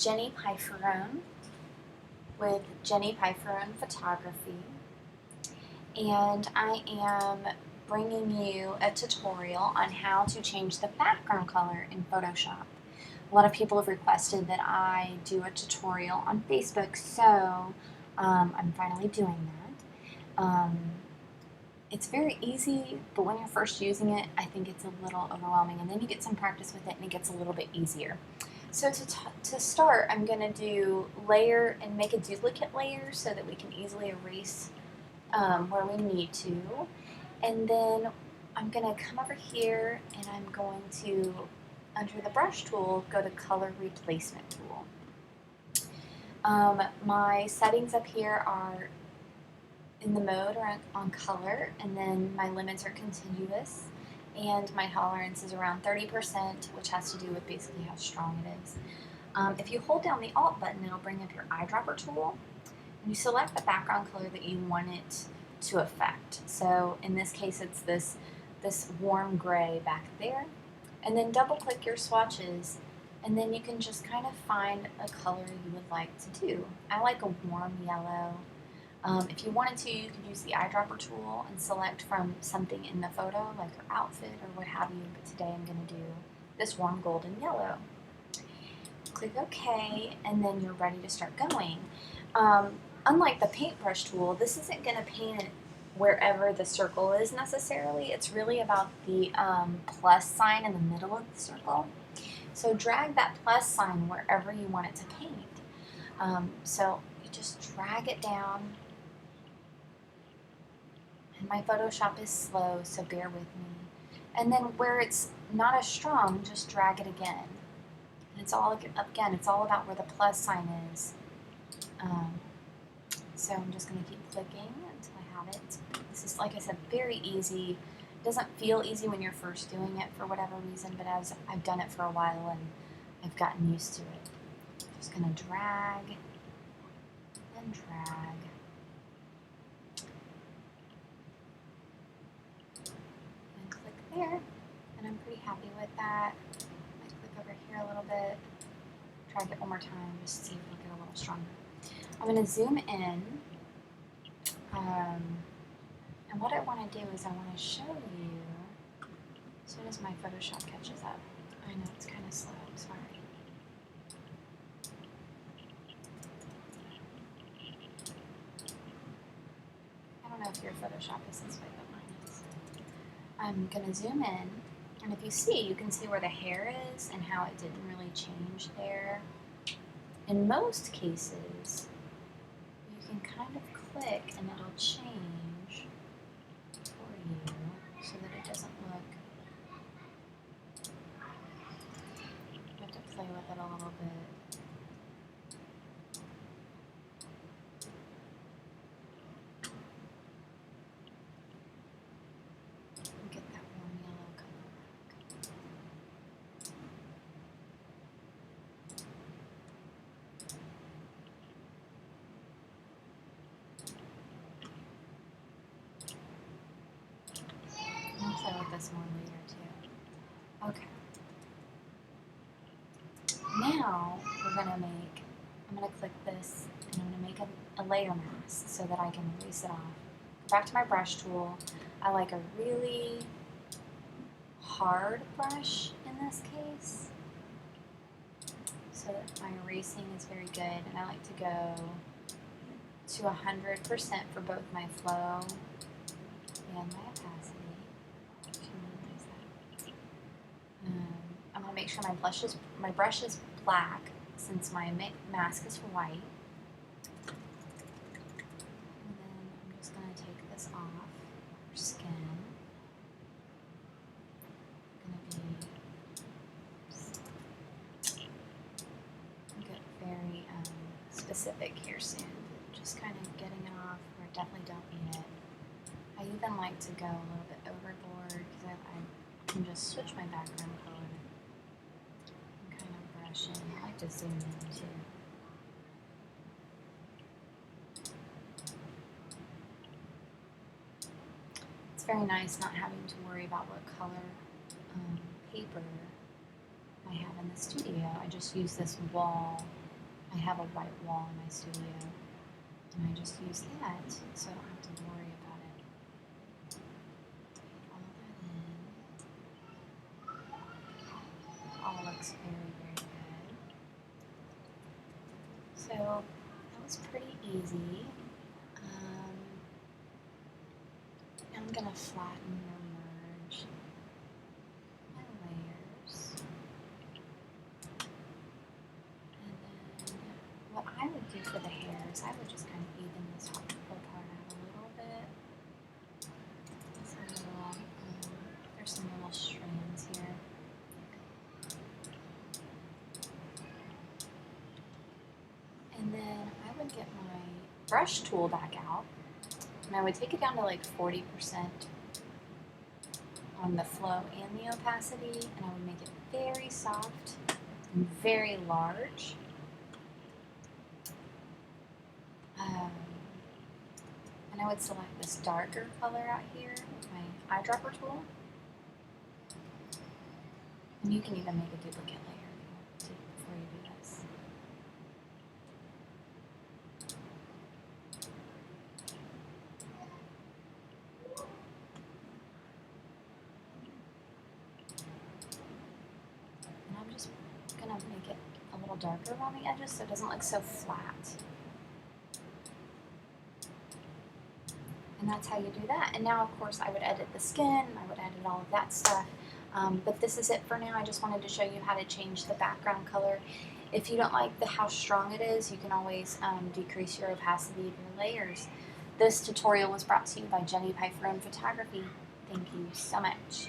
Jennie Pyfferoen with Jennie Pyfferoen Photography, and I am bringing you a tutorial on how to change the background color in Photoshop. A lot of people have requested that I do a tutorial on Facebook, so I'm finally doing that. It's very easy, but when you're first using it, I think it's a little overwhelming, and then you get some practice with it and it gets a little bit easier. So to start, I'm going to do layer and make a duplicate layer so that we can easily erase where we need to. And then I'm going to come over here and I'm going to, under the brush tool, go to color replacement tool. My settings up here are in the mode or on color, and then my limits are continuous, and my tolerance is around 30%, which has to do with basically how strong it is. If you hold down the Alt button, it'll bring up your eyedropper tool, and you select the background color that you want it to affect. So in this case, it's this warm gray back there, and then double click your swatches, and then you can just kind of find a color you would like to do. I like a warm yellow. If you wanted to, you could use the eyedropper tool and select from something in the photo, like your outfit or what have you, but today I'm going to do this warm golden yellow. Click OK, and then you're ready to start going. Unlike the paintbrush tool, this isn't going to paint it wherever the circle is necessarily. It's really about the plus sign in the middle of the circle. So drag that plus sign wherever you want it to paint. So you just drag it down. And my Photoshop is slow, so bear with me. And then where it's not as strong, just drag it again. And it's all, again, it's all about where the plus sign is. So I'm just going to keep clicking until I have it. This is, like I said, very easy. It doesn't feel easy when you're first doing it for whatever reason, but as I've done it for a while and I've gotten used to it. Just going to drag and drag. And click there, and I'm pretty happy with that. I click over here a little bit, drag it one more time, just see if it'll get a little stronger. I'm going to zoom in, and what I want to do is I want to show you, as soon as my Photoshop catches up. I know it's kind of slow, I'm sorry. I don't know if your Photoshop is this way, but mine is. I'm going to zoom in, and if you see, you can see where the hair is and how it didn't really change there. In most cases, you can kind of click and it'll change for you so that it doesn't look. You have to play with it a little bit. And get that warm yellow color back. I'll play with this more later too. Okay. Now we're going to make, I'm going to click this and I'm going to make a layer mask so that I can erase it off. Go back to my brush tool. I like a really hard brush in this case so that my erasing is very good, and I like to go to 100% for both my flow and my opacity. I'm going to make sure my brush is black since my mask is white. And then I'm just going to take this off her skin. I'm going to get very specific here soon. Just kind of getting it off where I definitely don't need it. I even like to go a little bit overboard because I can just switch my background color. I like to zoom in too. It's very nice not having to worry about what color paper I have in the studio. I just use this wall I have a white wall in my studio, and I just use that so I don't have to worry about it. All that in. All looks very, very good. So that was pretty easy. I'm gonna flatten or merge my layers. And then what I would do for the hair is I would just kind of even this whole part out a little bit. There's some little strands here. And then I would get my brush tool back out, and I would take it down to like 40% on the flow and the opacity, and I would make it very soft and very large. And I would select this darker color out here with my eyedropper tool. And you can even make a duplicate layer if you want to before you do this. And I'm just going to make it a little darker around the edges so it doesn't look so flat. And that's how you do that. And now, of course, I would edit the skin, I would edit all of that stuff. But this is it for now. I just wanted to show you how to change the background color. If you don't like how strong it is, you can always decrease your opacity of your layers. This tutorial was brought to you by Jennie Pyfferoen Photography. Thank you so much.